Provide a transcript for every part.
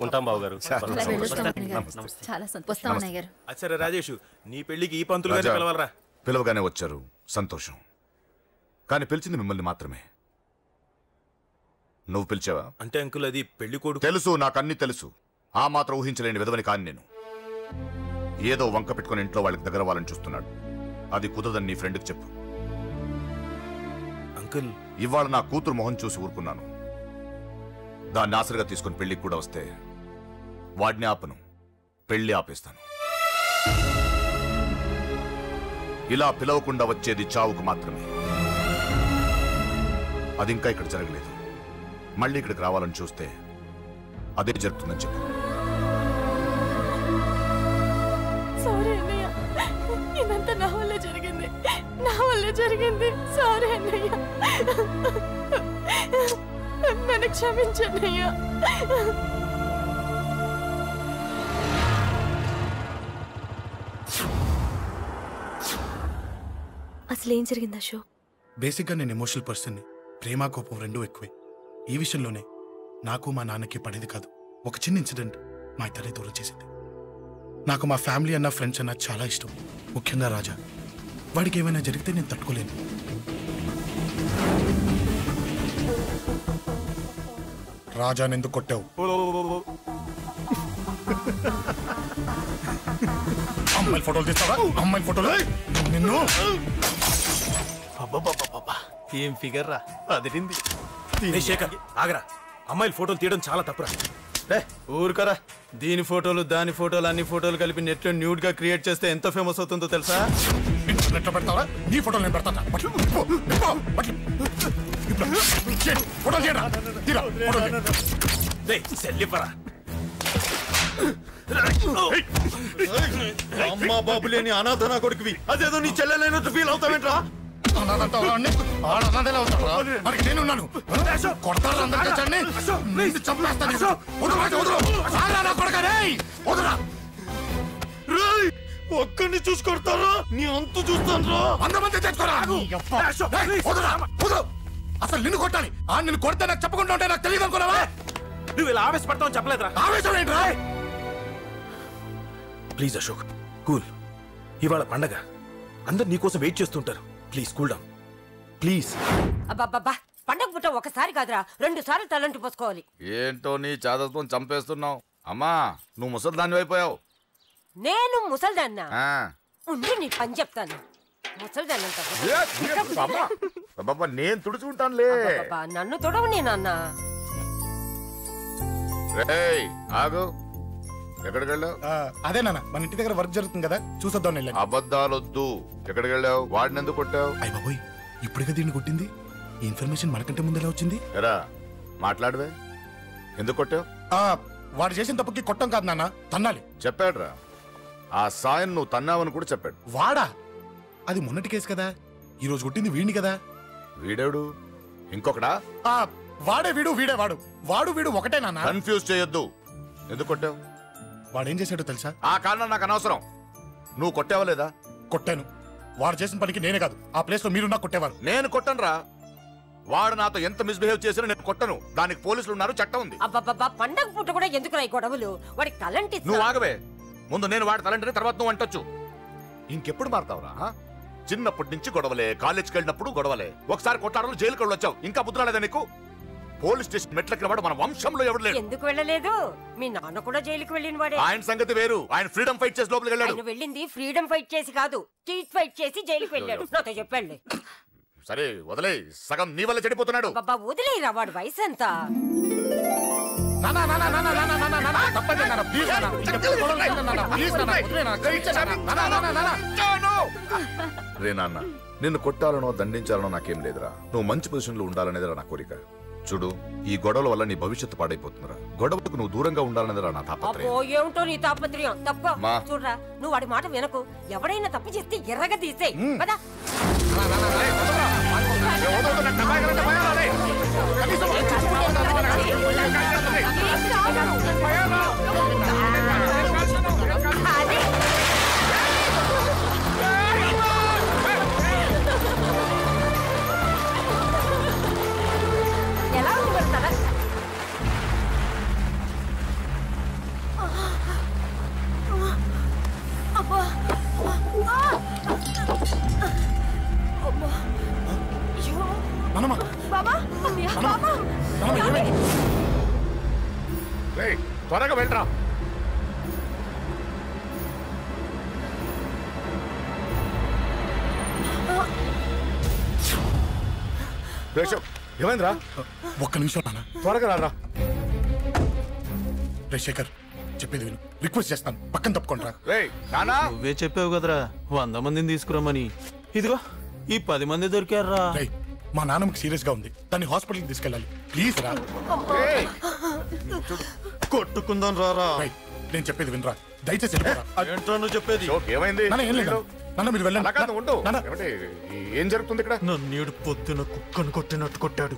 ఉంటాం బాబు గారు. చాలా సంతోషం అన్నయ్య గారు. అచ్చరే రాజేష్, నీ పెళ్లికి ఈ పంతులు గారిని పిలవాలరా. పిలవగానే వచ్చారు, సంతోషం. కానీ పిలిచింది మిమ్మల్ని మాత్రమే. నువ్వు పిలిచావా? అంటే అంకుల్ అది పెళ్లి కొడుకు. తెలుసు, నాకన్నీ తెలుసు. ఆ మాత్రం ఊహించలేని విధవని కాని నేను. ఏదో వంక పెట్టుకుని ఇంట్లో వాళ్ళకి దగ్గర వాళ్ళని చూస్తున్నాడు. అది కుదరదని నీ ఫ్రెండ్కి చెప్పు. అంకుల్, ఇవాళ నా కూతురు మొహం చూసి ఊరుకున్నాను. దాన్ని ఆసరిగా తీసుకుని పెళ్లికి కూడా వస్తే వాడిని ఆపను, పెళ్లి ఆపేస్తాను. ఇలా పిలవకుండా వచ్చేది చావుకు మాత్రమే. అది ఇంకా ఇక్కడ జరగలేదు. మళ్ళీ ఇక్కడికి రావాలని చూస్తే అదే జరుగుతుందని చెప్పు. సారీ అన్నయ్య, ఇదంతా నా వల్లే జరిగింది. సారీ అన్నయ్య, నన్ను క్షమించన్నయ్య. అసలు ఏం జరిగింది అశోక్? బేసిక్గా నేను ఎమోషనల్ పర్సన్ని. ప్రేమ కోపం రెండూ ఎక్కువే. ఈ విషయంలోనే నాకు మా నాన్నకి పడేది కాదు. ఒక చిన్న ఇన్సిడెంట్ మా ఇద్దరే దూరం చేసింది. నాకు మా ఫ్యామిలీ అన్న ఫ్రెండ్స్ అన్న చాలా ఇష్టం, ముఖ్యంగా రాజా. వాడికి ఏమైనా జరిగితే నేను తట్టుకోలేను. రాజాని ఎందుకు కొట్టావు? అమ్మాయిల ఫోటోలు తీస్తావా? అమ్మాయిల ఫోటోలు నిన్ను. ఏం ఫిగర్ రా, అదిరింది. శేఖర్ ఆగరా, అమ్మాయిల ఫోటోలు తీయడం చాలా తప్పురా. ఊరుకరా, దీని ఫోటోలు దాని ఫోటోలు అన్ని ఫోటోలు కలిపి నెట్ లో న్యూడ్ గా క్రియేట్ చేస్తే ఎంత ఫేమస్ అవుతుందో తెలుసా? ఇంటర్నెట్ లో పెడతావా? నీ ఫోటోలు నేను పెడతా. అమ్మా బాబు లేని అనాథనా కొడుకువి, అదేదో నీ చెల్లెలైనట్టు ఫీల్ అవుతావేంట్రా? నేనున్నాను. కొడతారు అందరికీ చంపేస్తాను. ఒక్కడిని చూసి కొడతారా? నీ అంతు చూస్తాను. అంతమంది తెచ్చుకోరా. అసలు నిన్ను కొట్టాలి. నిన్ను కొడితే నాకు చెప్పకుండా ఉంటే నాకు తెలియదు అనుకున్నావా? నువ్వు ఇలా ఆవేశపడతావు చెప్పలేదురా. ఆవేశం ఏంట్రా? Please Ashok, cool. ఇవాళ పండగ, అందరు నీకోసం వెయిట్ చేస్తుంటారు. Please cool down, please. అబ్బబ్బబ్బా, పండగ పుట్ట ఒకసారి కాదురా, 2 సార్లు తలంటి పోసుకోవాలి. ఏంటో నీ చాదత్వం చంపేస్తున్నావు. అమ్మా, నువ్వు ముసలిదాన్ని అయిపోయావు. నేను ముసల్దాన్నా? ఉండి నీ పని చెప్తాను. ముసల్దాన్నంత నేను తుడుచుకుంటానులే. నన్ను తొడవు నేనన్నా. ఆగు, ఎక్కడికి వెళ్ళావు? అదే నాన్న, మన ఇంటి దగ్గర వర్క్ జరుగుతుంది కదా, చూసొద్దాం. అబద్ధాలొద్దు. ఎక్కడికి వెళ్ళావు? వాడిని ఎందుకు కొట్టావు? అయ్య బాబోయ్, ఇప్పుడుగా దీన్ని కొట్టింది. ఈ ఇన్ఫర్మేషన్ మనకంటే ముందు ఎలా వచ్చింది? ఎరా మాట్లాడవే, ఎందుకు కొట్టావు? వాడు చేసిన తప్పుకి కొట్టం కాదు నాన్న, తన్నాలి. చెప్పాడురా, ఆ సాయం నువ్వు తన్నావని కూడా చెప్పాడు. వాడా? అది మొన్నటి కేసు కదా, ఈ రోజు కొట్టింది వీడిని కదా. వీడేడు? ఇంకొకడా? వాడే వీడు, వీడే వాడు. వాడు వీడు ఒకటే నాన్న. కన్ఫ్యూజ్ చేయొద్దు. ఎందుకు కొట్టావు? వాడేం చేశాడో తెలుసా? ఆ కారణం నాకు అనవసరం. నువ్వు కొట్టావా లేదా? కొట్టాను. వాడు చేసిన పనికి నేనే కాదు, ఆ ప్లేస్ లో మీరు నాకు కొట్టేవారు. నేను కొట్టను రా. వాడు నాతో ఎంత మిస్బిహేవ్ చేసినా నేను కొట్టను. దానికి పోలీసులు ఉన్నారు, చట్టం ఉంది. అబ్బబ్బబ్బా, పండగ పూట కూడా ఎందుకు రాయి గొడవలు? వాడికి తలంటి. నువ్వు ఆగవే. ముందు నేను వాడి తలంటే తర్వాత నువ్వు అంటొచ్చు. ఇంకెప్పుడు మారుతావురా? చిన్నప్పటి నుంచి గొడవలే, కాలేజ్కి వెళ్ళినప్పుడు గొడవలే. ఒకసారి కొట్లాడలు జైలుకి వచ్చావు, ఇంకా బుద్ధి రాలేదా నీకు? పోలీస్ స్టేషన్ మెట్లకి వాడు మన వంశంలో ఎవరు లేడు. ఎందుకు వెళ్ళలేదు? మీ నాన్న కూడా జైలుకి వెళ్ళిన వాడే. ఆయన సంగతి వేరు. ఆయన ఫ్రీడమ్ ఫైట్ చేసి లోపలికి వెళ్ళాడు. ఆయన వెళ్ళింది ఫ్రీడమ్ ఫైట్ చేసి కాదు, స్ట్రీట్ ఫైట్ చేసి జైలుకి వెళ్ళాడు. నాతో చెప్పండి. సరే వదిలే, సగం నీ వల్ల చెడిపోతున్నాడు. బాబా వదిలేరా, వాడు వయసు ఎంత? రే నాన్న, నిన్ను కొట్టాలనో దండించాలనో నాకేం లేదురా. నువ్వు మంచి పొజిషన్ లో ఉండాలనేదిరా నా కోరిక. చూడు, ఈ గొడవల వల్ల నీ భవిష్యత్తు పాడైపోతుందిరా. గొడవకు నువ్వు దూరంగా ఉండాలనేదిరా నా తాపత్రయం. ఏమిటో నీ తాపత్రయం? తప్పు చూడరా, నువ్వు వాడి మాట వినకు. ఎవరైనా తప్పు చేస్తే ఎర్రగా తీసేయ్. కదా త్వరగా వెళ్ళరా. ఏమైందిరా? ఒక్క నిమిషం నాన్న, త్వరగా రారా. రే శేఖర్, చెప్పేది విను, రిక్వెస్ట్ చేస్తాను, పక్కన తప్పుకుంటారా. నువ్వే చెప్పావు కదరా 100 మందిని తీసుకురమ్మని. ఇదిగో ఈ 10 మంది దొరికారా. మా నాన్నకి సీరియస్ గా ఉంది, దాన్ని హాస్పిటల్కి తీసుకెళ్ళాలి, ప్లీజ్ రా. కొట్టుకుందాం రారా. నేను చెప్పేది వినరా, దయచేసి వెళ్ళిపోరా. ఏంట్రా నువ్వు చెప్పేది? ఏమైంది? నాన్న, ఏం లేదు నాన్న, మీరు వెళ్ళండి. ఏం జరుగుతుంది ఇక్కడ? నన్ను పొద్దున కుక్కను కొట్టినట్టు కొట్టాడు.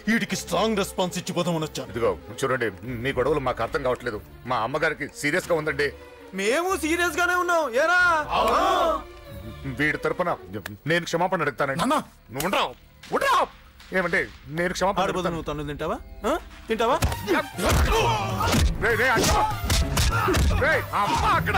వీడికి స్ట్రాంగ్ రెస్పాన్స్ ఇచ్చిపోదామని వచ్చాను. ఇదిగో చూడండి, మీ గొడవలు మాకు అర్థం కావట్లేదు. మా అమ్మగారికి సీరియస్ గా ఉందండి. మేము సీరియస్ గానే ఉన్నాం. ఏరా వీడి తరపున నేను క్షమాపణ అడుగుతానండి. నువ్వు ఉండరావు. ఏమంటే నేను క్షమాపణ అడుగుతా. నువ్వు తను తింటావా? తింటావా? అక్కడ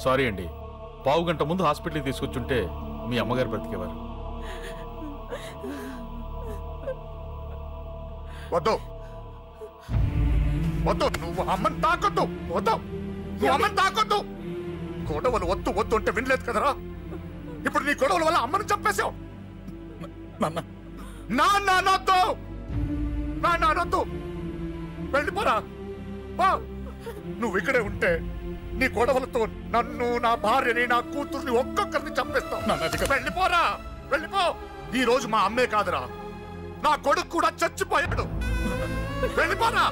సారీ అండి, పావు గంట ముందు హాస్పిటల్కి తీసుకొచ్చుంటే మీ అమ్మగారు బ్రతికేవారు. వద్దు వద్దు, నువ్వు అమ్మని తాకొద్దు. వద్దు, నువ్వు అమ్మని తాకొద్దు. గొడవలు వద్దు వద్దు అంటే వినలేదు కదరా. ఇప్పుడు నీ గొడవల వల్ల అమ్మని చంపేశావు. నాన్నొద్దు, వెళ్ళిపోరా. నువ్వు ఇక్కడే ఉంటే నీ గొడవలతో నన్ను, నా భార్యని, నా కూతుర్ని ఒక్కొక్కరిని చంపేస్తావు. వెళ్ళిపోరా, వెళ్ళిపో. ఈ రోజు మా అమ్మే కాదురా, నా కొడుకు కూడా చచ్చిపోయాడు. వెళ్ళిపోరా,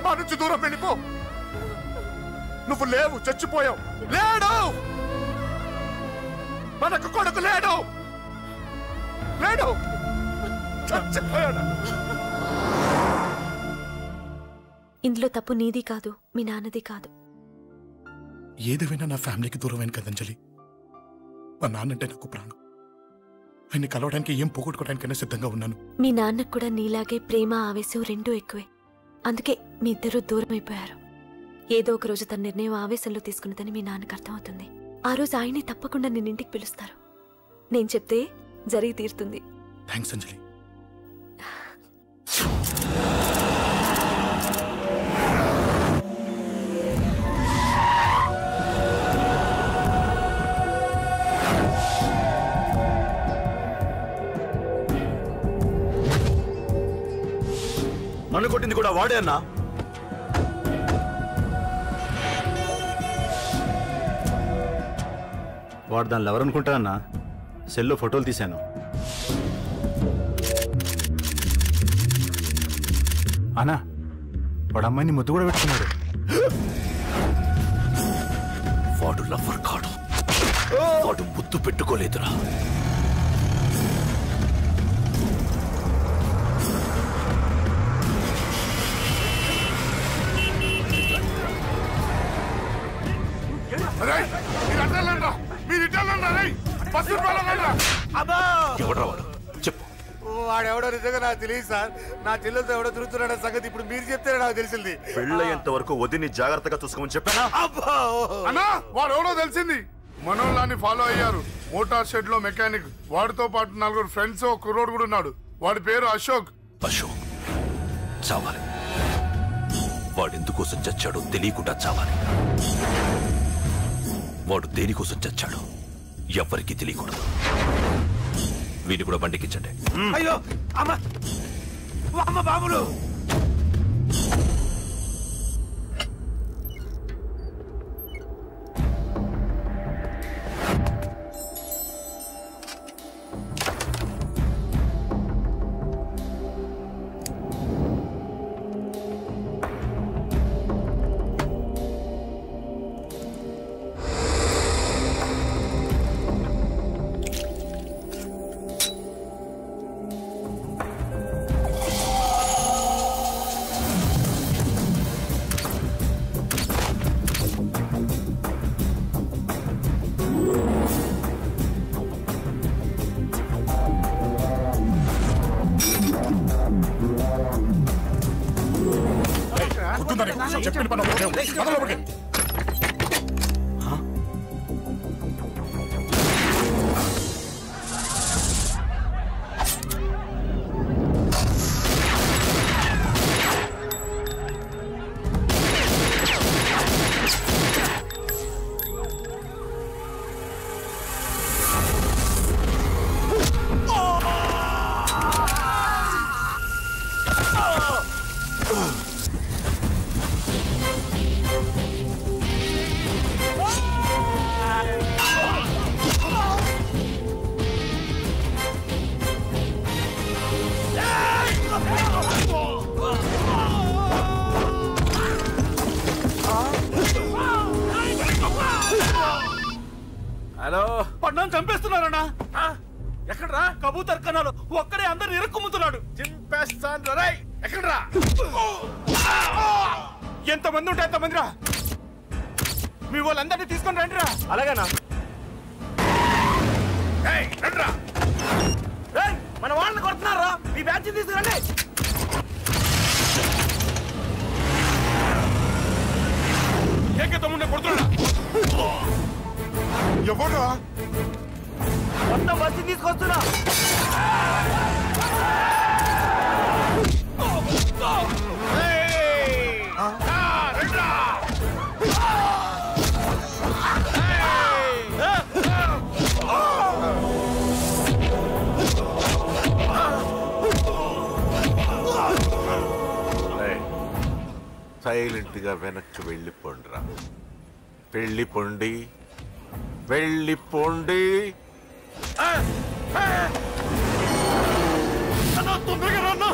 మా నుంచి దూరం వెళ్ళిపో. నువ్వు లేవు, చచ్చిపోయావు. లేడు, మనకు కొడుకు లేడు, లేడు, చచ్చిపోయాడు. ఇందులో తప్పు నీది కాదు, మీ నాన్నది కాదు. ఏదేమైనా నా ఫ్యామిలీకి దూరమైన కదంజలి. మా నాన్నంటే నాకు ప్రాణం. ఆయన్ని కలవడానికి ఏం పోగొట్టుకోవడానికైనా సిద్ధంగా ఉన్నాను. మీ నాన్నకు కూడా నీలాగే ప్రేమ, ఆవేశం రెండూ ఎక్కువే. అందుకే మీ ఇద్దరూ దూరం అయిపోయారు. ఏదో ఒక రోజు తన నిర్ణయం ఆవేశంలో తీసుకున్నదని మీ నాన్నకు అర్థమవుతుంది. ఆ రోజు ఆయనే తప్పకుండా నిన్నింటికి పిలుస్తారు. నేను చెప్తే జరిగి తీరుతుంది. థ్యాంక్స్ అంజలి. నన్ను కొట్టింది కూడా వాడే అన్నా. వాడు దానిలో ఎవరనుకుంటానన్నా, సెల్లో ఫోటోలు తీశాను. అన్నా, వాడు అమ్మాయిని ముద్దు కూడా పెట్టుకున్నాడు. వాడు లవ్వర్ కాడు, వాడు ముద్దు పెట్టుకోలేదురా. ఎవడ్రా వాడు? చెప్పు. వాడెవడో నిజంగా నాకు తెలియదు సార్. నా చెల్లెలతో ఎవడో తిరుగుతున్నాడ సంగతి ఇప్పుడు మీరు చెప్తేనే నాకు తెలిసింది. పెళ్ళయ్యేంత వరకు వదిని జాగ్రత్తగా చూసుకోమని చెప్పానా? అన్నా, వాడు ఎవడో తెలిసింది. మనోళ్ళని ఫాలో అయ్యారు. మోటార్ షెడ్ లో మెకానిక్, వాడితో పాటు 4 ఫ్రెండ్స్, ఒక కుర్రోడు కూడా ఉన్నాడు. వాడి పేరు అశోక్. అశోక్ చావాలి. వాడెందుకోసం చచ్చాడో తెలియకుండా చావాలి. వాడు దేనికోసం చచ్చాడో ఎవ్వరికీ తెలియకూడదు. వీడిని కూడా బండికించండి. అయ్యో అమ్మ, అమ్మ బాబులు. చెప్పిన పని లోపలికి. హలో, పడ్డాను చంపేస్తున్నారన్నా. ఎక్కడ్రా? కబూతర్ కన్నాలు ఒక్కడే అందరు ఇరుక్కుముతున్నాడు. చింపేస్తాను రా. ఎక్కడ్రా? ఎంతమంది ఉంటే ఎంతమంది రా. మీ వాళ్ళందరినీ తీసుకొని రండి రా. అలాగేనా? రండిరా. మన వాళ్ళని కొడుతున్నారా? ఈ బ్యాచ్ తీసుకురండి. తమ్ముడిని కొడుతున్నా. ఎవరు మొత్తం బస్సు తీసుకొస్తున్నా. సైలెంట్ గా వెనక్కి వెళ్ళిపోండిరా. వెళ్ళిపోండి, వెళ్ళిపోండి. తొందరగా రాన్నా.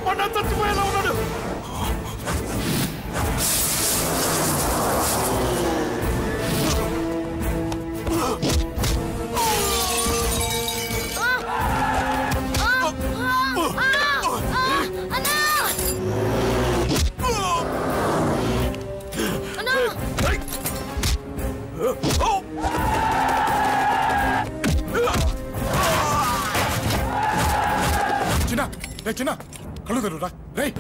మొన్న చచ్చిపోయేలా ఉన్నాడు. చిన్న కళ్ళు తెరురా. రేయ్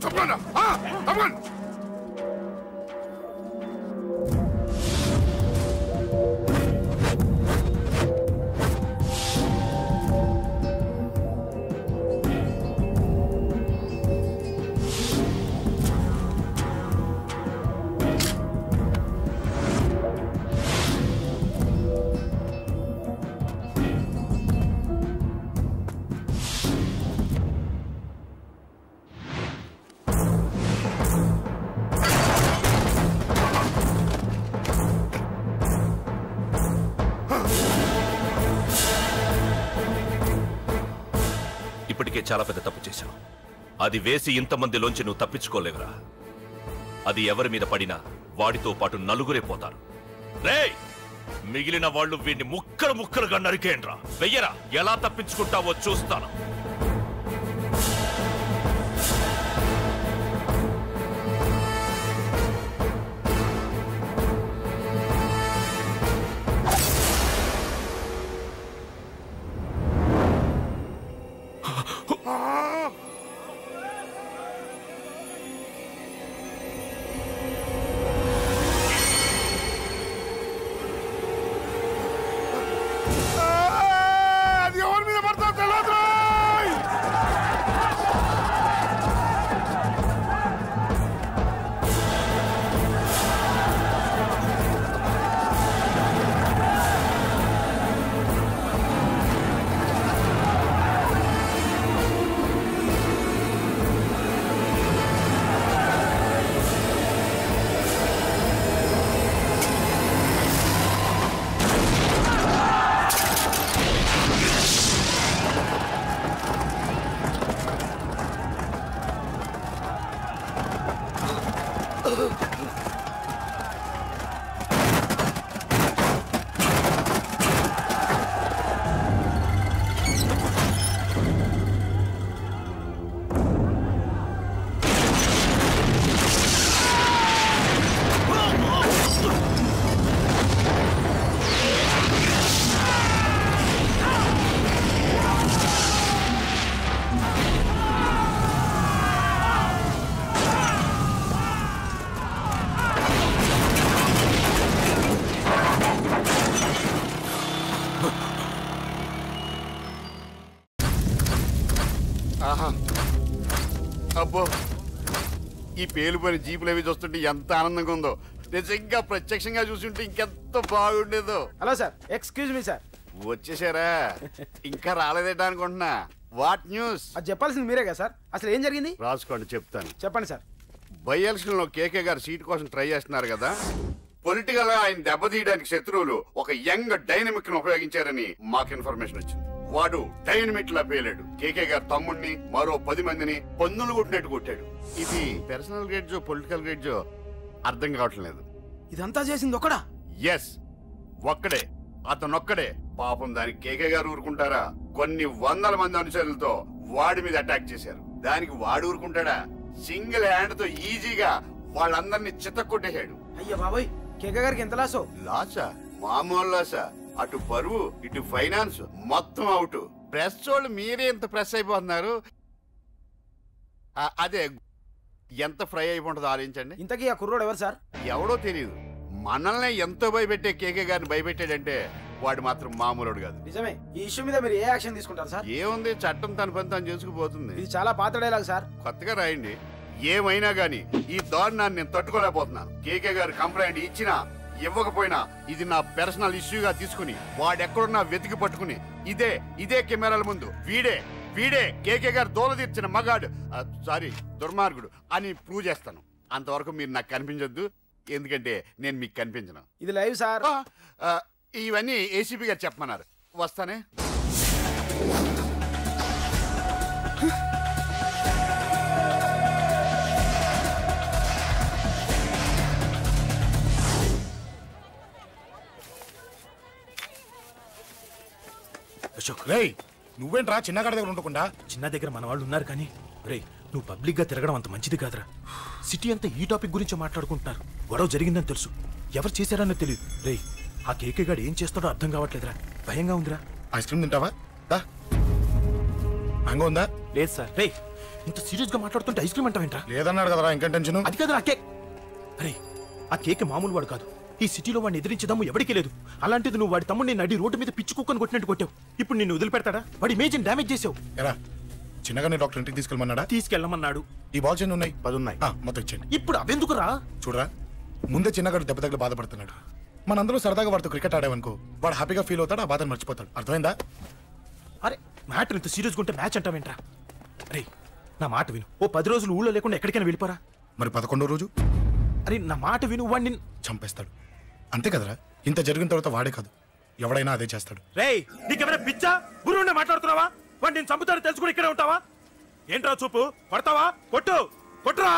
తప్పకుండా తప్పకుండా. ఇప్పటికే చాలా పెద్ద తప్పు చేశావు. అది వేసి ఇంతమందిలోంచి నువ్వు తప్పించుకోలేవురా. అది ఎవరి మీద పడినా వాడితో పాటు నలుగురే పోతారు. రేయ్, మిగిలిన వాళ్ళు వీడిని ముక్కలు ముక్కలుగా నరికేయండ్రా. వెయ్యరా, ఎలా తప్పించుకుంటావో చూస్తాను. అబ్బో, ఈ పేలిపోయిన జీపులు అవి చూస్తుంటే ఎంత ఆనందంగా ఉందో. నిజంగా ప్రత్యక్షంగా చూస్తుంటే ఇంకెంత బాగుండేదో. Hello sir, excuse me sir. వచ్చేసారా? ఇంకా రాలేదేట అనుకుంటున్నా. What news? అది చెప్పాల్సింది మీరే కదా సార్. అసలు ఏం జరిగింది? రాసుకోండి, చెప్తాను. చెప్పండి సార్. బై ఎలక్షన్ లో కేకే గారు సీట్ కోసం ట్రై చేస్తున్నారు కదా. పొలిటికల్ గా ఆయన దెబ్బతీయడానికి శత్రువులు ఒక యంగ్ డైనమిక్ ను ఉపయోగించారని మాకు ఇన్ఫర్మేషన్ వచ్చింది. వాడు డైనమిక్ లా పేలాడు. కేకే గారు తమ్ముడిని, మరో 10 మందిని పన్నులు కొట్టినట్టు కొట్టాడు. ఇది పర్సనల్ గ్రేడ్జో పొలిటికల్ గ్రేడ్జో అర్థం కావట్లేదు. ఇదంతా చేసింది ఒకడా? ఎస్, ఒక్కడే. అతనొక్కడే. పాపం దానికి కేకే గారు ఊరుకుంటారా? కొన్ని వందల మంది అనుచరులతో వాడి మీద అటాక్ చేశారు. దానికి వాడు ఊరుకుంటాడా? సింగిల్ హ్యాండ్ తో ఈజీగా వాళ్ళందరినీ చితక్కొట్టేశాడు. అయ్యా బాబోయ్, కేకే గారికి ఎంత లాసో? లాసా? మామూలు లాసా? అటు పరువు, ఇటు ఫైనాన్స్, మొత్తం అవుట్. ప్రెస్ వాళ్ళు మీరే ఎంత ప్రెస్ అయిపోతున్నారు. అదే ఎంత ఫ్రై అయిపోతుందో ఆలోచించండి. ఇంతకీ ఆ కుర్రోడు ఎవరు సార్? ఎవడో తెలియదు. మనల్ని ఎంతో భయపెట్టే కేకే గారిని భయపెట్టాడంటే వాడు మాత్రం మామూలుడు కాదు. నిజమే. ఈ ఇష్యూ మీద మీరు ఏ యాక్షన్ తీసుకుంటారు సార్? ఏముంది, చట్టం తన పని తను చేసుకుపోతుంది. ఇది చాలా పాత డైలాగ్ సార్. కొత్తగా రాయండి. ఏమైనా గానీ ఈ దారుణాన్ని నేను తట్టుకోలేకపోతున్నాను. కేకే గారు కంప్లైంట్ ఇచ్చినా ఇవ్వకపోయినా ఇది నా పర్సనల్ ఇష్యూగా తీసుకుని వాడెక్కడున్నా వెతికి పట్టుకుని ఇదే కెమెరాల ముందు వీడే కేకే గారు దోల తీర్చిన మగాడు, సారీ దుర్మార్గుడు అని ప్రూవ్ చేస్తాను. అంతవరకు మీరు నాకు కనిపించొద్దు, ఎందుకంటే నేను మీకు కనిపించను. ఇది లైవ్ సార్. ఇవన్నీ ఏసీపీ గారు చెప్పమన్నారు. వస్తానే. అశోక్, రేయ్ నువ్వేంట్రా చిన్నగాడి దగ్గర ఉండకుండా? చిన్న దగ్గర మన వాళ్ళు ఉన్నారు కానీ రే, నువ్వు పబ్లిక్ గా తిరగడం అంత మంచిది కాదురా. సిటీ అంతా ఈ టాపిక్ గురించి మాట్లాడుకుంటున్నారు. గొడవ జరిగిందని తెలుసు, ఎవరు చేశారన్నో తెలియదు. రే, ఆ కేకే గాడు ఏం చేస్తాడో అర్థం కావట్లేదురా. భయంగా ఉందిరా. ఐస్ క్రీమ్ తింటావా? మ్యాంగో ఉందా? లేదు సార్. రే, ఇంత సీరియస్ గా మాట్లాడుతుంటే ఐస్ క్రీమ్ అంటావేంట్రా? లేదన్నాడు కదరా, ఇంకా టెన్షన్. అది కాదు ఆ కేక్. అరే ఆ కేక్ మామూలు వాడు కాదు. ఈ సిటీలో వాడిని ఎదిరించదమ్ము ఎవరికీ లేదు. అలాంటిది నువ్వు వాడి తమ్ముడిని నడి రోడ్డు మీద పిచ్చి కుక్కను కొట్టినట్టు కొట్టావు. ఇప్పుడు నిన్ను వదిలిపెడతాడా? వాడి ఇమేజ్ డ్యామేజ్ చేసావు. ఎరా చిన్నగానే డాక్టర్ ఇంటికి తీసుకెళ్ళమన్నాడా? తీసుకెళ్ళమన్నాడు. ఈ బాల్స్ ఎన్ని ఉన్నాయి? 10 ఉన్నాయి. మొత్తం ఇచ్చేయండి. ఇప్పుడు అవెందుకురా? చూడరా, ముందే చిన్నగాడు దెబ్బ తగిలి బాధపడుతున్నాడు. మనందరూ సరదాగా వాడితో క్రికెట్ ఆడామనుకో, వాడు హ్యాపీగా ఫీల్ అవుతాడు, ఆ బాధను మర్చిపోతాడు. అర్థమైందా? అరే మ్యాటర్ ఇంత సీరియస్గా ఉంటే మ్యాచ్ అంటావేంట్రా? అరే నా మాట విను. ఓ 10 రోజులు ఊళ్ళో లేకుండా ఎక్కడికైనా వెళ్ళిపోరా. మరి 11వ రోజు? అరే నా మాట విను, వాడిని చంపేస్తాడు. అంతే కదరా? ఇంత జరిగిన తర్వాత వాడే కాదు, ఎవడైనా అదే చేస్తాడు. రేయ్ నీకెవరైనా పిచ్చా? గురువునే మాట్లాడుతున్నావా? వాడిని నేను చంపుతాను తెలుసుకుని ఇక్కడే ఉంటావా? ఏంట్రా చూపు? కొడతావా? కొట్టు కొట్టురా.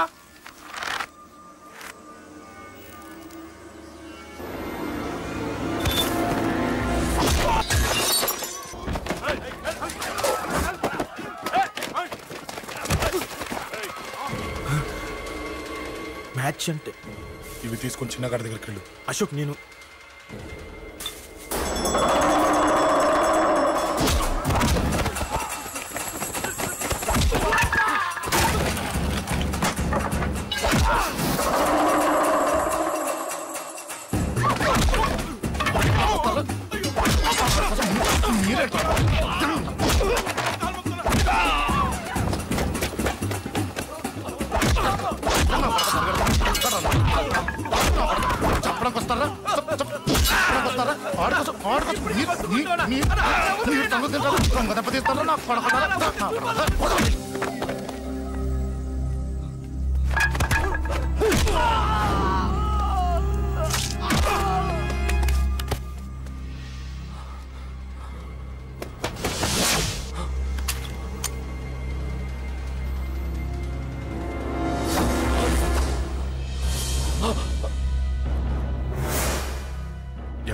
మ్యాచ్ అంటే ఇవి తీసుకొని చిన్నగాడి దగ్గరికి వెళ్ళు. అశోక్ నేను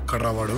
ఎక్కడ రావాడు?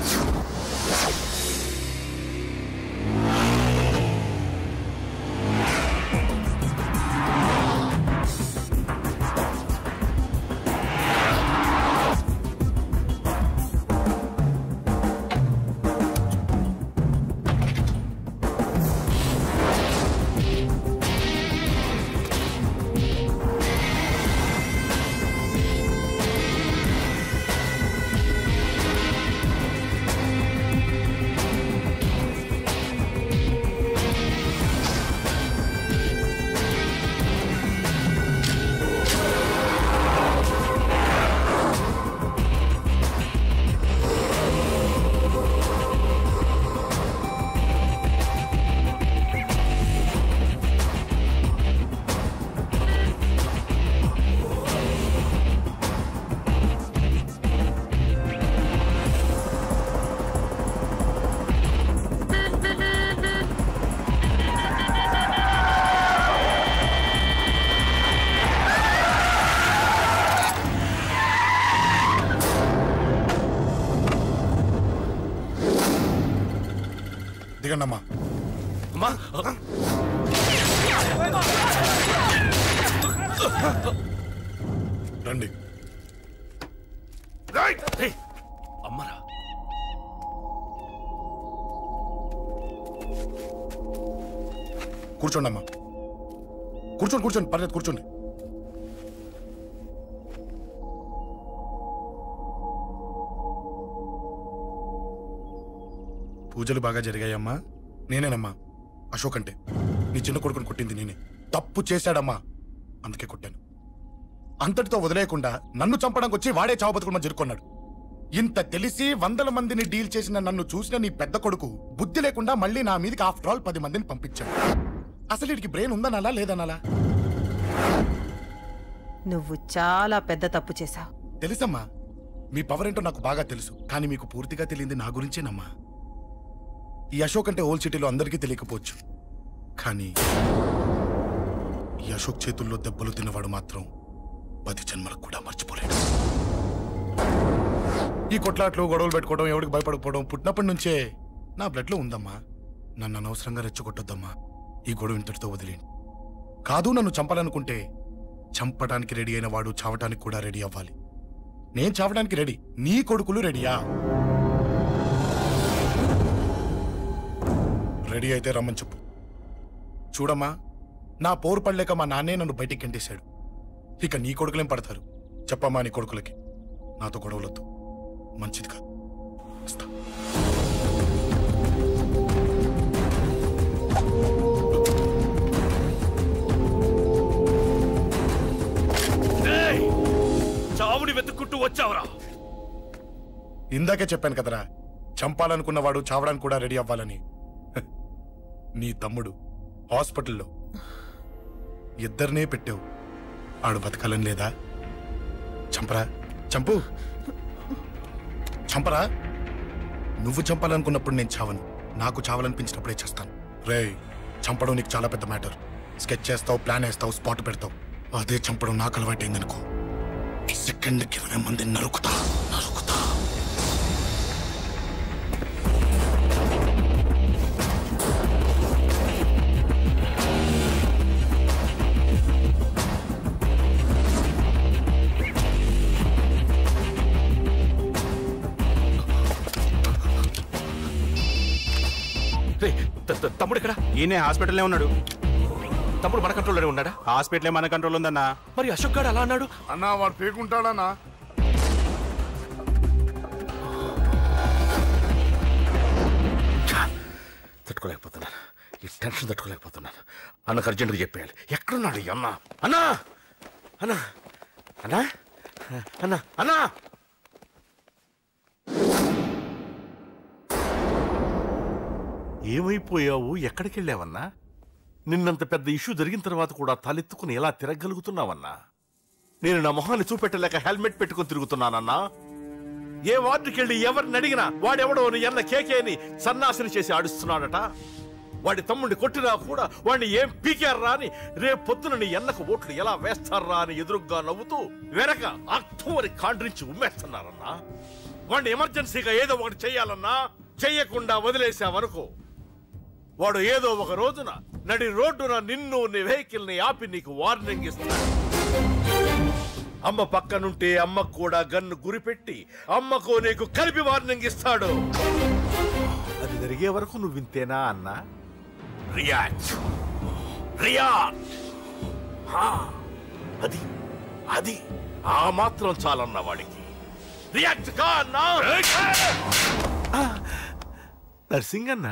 దిగండమ్మా. రండి. అమ్మరా కూర్చోండి అమ్మా. కూర్చోండి పర్లేదు కూర్చోండి. పూజలు బాగా జరిగాయమ్మా? నేనేనమ్మా అశోక్ అంటే. నీ చిన్న కొడుకుని కొట్టింది నేనే. తప్పు చేశాడమ్మా, అందుకే కొట్టాను. అంతటితో వదిలేయకుండా నన్ను చంపడానికి వచ్చి వాడే చావు బతుకుని జరుపుకున్నాడు. ఇంత తెలిసి 100 మందిని డీల్ చేసిన నన్ను చూసిన నీ పెద్ద కొడుకు బుద్ధి లేకుండా మళ్ళీ నా మీదకి ఆఫ్టర్ ఆల్ 10 మందిని పంపించాడు. అసలు వీడికి బ్రెయిన్ ఉందనాలా లేదనాలా? నువ్వు చాలా పెద్ద తప్పు చేశావు. తెలుసమ్మా, మీ పవర్ ఏంటో నాకు బాగా తెలుసు. కానీ మీకు పూర్తిగా తెలియంది నా గురించేనమ్మా. ఈ అశోక్ అంటే ఓల్డ్ సిటీలో అందరికీ తెలియకపోవచ్చు, కానీ ఈ అశోక్ చేతుల్లో దెబ్బలు తిన్నవాడు మాత్రం 10 జన్మలకు కూడా మర్చిపోలేడు. ఈ కొట్లాట్లు గొడవలు పెట్టుకోవడం, ఎవరికి భయపడకపోవడం పుట్టినప్పటి నుంచే నా బ్లడ్లో ఉందమ్మా. నన్ను అనవసరంగా రెచ్చగొట్టొద్దమ్మా. ఈ గొడవ ఇంతటితో వదిలేండి. కాదు, నన్ను చంపాలనుకుంటే చంపడానికి రెడీ అయిన వాడు చావటానికి కూడా రెడీ అవ్వాలి. నేను చావడానికి రెడీ, నీ కొడుకులు రెడీయా? రెడీ అయితే రమ్మని చెప్పు. చూడమ్మా, నా పోరు పడలేక మా నాన్నే నన్ను బయటికి గెంటేశాడు. ఇక నీ కొడుకులేం పడతారు చెప్పమ్మా? నీ కొడుకులకి నాతో గొడవలొద్దు, మంచిది కాదు. వస్తా. చావుని వెతుక్కుంటూ వచ్చావురా. ఇందాకే చెప్పాను కదరా, చంపాలనుకున్నవాడు చావడానికి కూడా రెడీ అవ్వాలని. నీ తమ్ముడు హాస్పిటల్లో ఇద్దరినే పెట్టావు, ఆడు బతకాలని లేదా? చంపరా, చంపు, చంపరా. నువ్వు చంపాలనుకున్నప్పుడు నేను చావను, నాకు చావాలనిపించినప్పుడే చేస్తాను. రే, చంపడం నీకు చాలా పెద్ద మ్యాటర్. స్కెచ్ చేస్తావు, ప్లాన్ వేస్తావు, స్పాట్ పెడతావు. అదే చంపడం నాకు అలవాటైందనుకో, సెకండ్కి 20 మంది నరుకుతా. తమ్ముడు ఇక్కడ? ఈయనే హాస్పిటల్లో ఉన్నాడు. తమ్ముడు మన కంట్రోల్లోనే ఉన్నాడా? హాస్పిటలే మన కంట్రోల్ ఉందన్నా. మరి అశోక్ గారు అలా అన్నాడు? అన్నా వాడు పేకుంటాడన్నా. తట్టుకోలేకపోతున్నాను, ఈ టెన్షన్ తట్టుకోలేకపోతున్నాను. అన్నకు అర్జెంటుగా చెప్పేయాలి. ఎక్కడున్నాడు ఈ అన్న? అన్నా అన్నా అన్నా అన్నా అన్నా ఏమైపోయావు? ఎక్కడికి వెళ్ళావన్నా? నిన్నంత పెద్ద ఇష్యూ జరిగిన తర్వాత కూడా తలెత్తుకుని ఎలా తిరగలుగుతున్నావన్నా? నేను నా మొహాన్ని చూపెట్టలేక హెల్మెట్ పెట్టుకుని తిరుగుతున్నానన్నా. ఏ వార్డుకి వెళ్ళి ఎవరిని అడిగినా వాడెవడో నీ అన్న కేకేని సన్నాసిని చేసి ఆడిస్తున్నాడట. వాడి తమ్ముడిని కొట్టినా కూడా వాడిని ఏం పీకారా అని రేపు పొద్దున నీ అన్నకు ఓట్లు ఎలా వేస్తారా అని ఎదురుగ్గా నవ్వుతూ వెనక అర్థమని కాండ్రించి ఉమ్మేస్తున్నారన్నా. వాడిని ఎమర్జెన్సీగా ఏదో ఒకటి చెయ్యాలన్నా. చెయ్యకుండా వదిలేసావనుకో, వాడు ఏదో ఒక రోజున నడి రోడ్డున నిన్ను నీ వెహికల్ ని ఆపి నీకు వార్నింగ్ ఇస్తాడు. అమ్మ పక్కనుంటే అమ్మకు కూడా గన్ను గురిపెట్టి అమ్మకు నీకు కలిపి వార్నింగ్ ఇస్తాడు. అది జరిగే వరకు నువ్వు వింతేనా అన్నా? React react. అది అది ఆ మాత్రం చాలన్నా వాడికి. రియాక్ట్ కా అన్నా. నర్సింగ్ అన్న,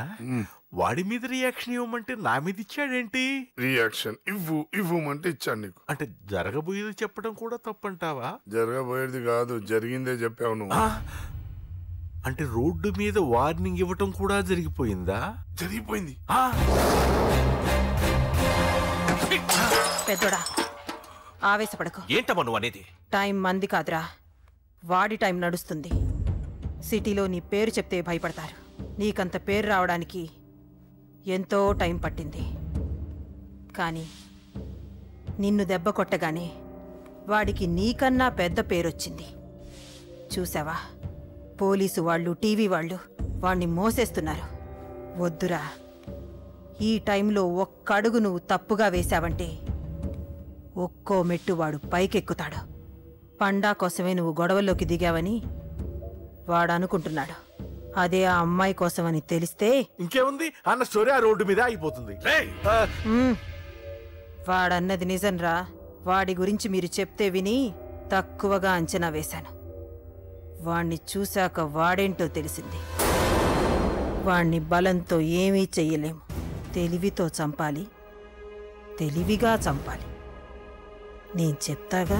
వాడి మీద రియాక్షన్ ఇవ్వమంటే నా మీద ఇచ్చాడేంటి? రియాక్షన్ ఇవ్వమంటే ఇచ్చాను నీకు. అంటే జరగబోయేది చెప్పడం కూడా తప్పంటావా? జరగబోయేది కాదు, జరిగిందే చెప్పావు నువ్వు. అంటే రోడ్డు మీద వార్నింగ్ ఇవ్వటం కూడా జరిగిపోయిందా? జరిగిపోయింది. పెద్దోడా, ఆవేశపడకు. ఏంటమ్మా నువ్వు అనేది? టైం మంది కాదురా, వాడి టైం నడుస్తుంది. సిటీలో నీ పేరు చెప్తే భయపడతారు. నీకంత పేరు రావడానికి ఎంతో టైం పట్టింది. కానీ నిన్ను దెబ్బ కొట్టగానే వాడికి నీకన్నా పెద్ద పేరొచ్చింది. చూసావా, పోలీసు వాళ్ళు, టీవీ వాళ్ళు వాణ్ణి మోసేస్తున్నారు. వద్దురా, ఈ టైంలో ఒక్కడుగు నువ్వు తప్పుగా వేశావంటే ఒక్కో మెట్టు వాడు పైకెక్కుతాడు. పండా కోసమే నువ్వు గొడవల్లోకి దిగావని వాడు అనుకుంటున్నాడు. అదే ఆ అమ్మాయి కోసమని తెలిస్తే ఇంకేముంది, అన్న స్టోరీ ఆ రోడ్డు మీద అయిపోతుంది. వాడన్నది నిజంరా. వాడి గురించి మీరు చెప్తే విని తక్కువగా అంచనా వేశాను. వాణ్ణి చూశాక వాడేంటో తెలిసింది. వాణ్ణి బలంతో ఏమీ చెయ్యలేము. తెలివితో చంపాలి, తెలివిగా చంపాలి. నేను చెప్తాగా.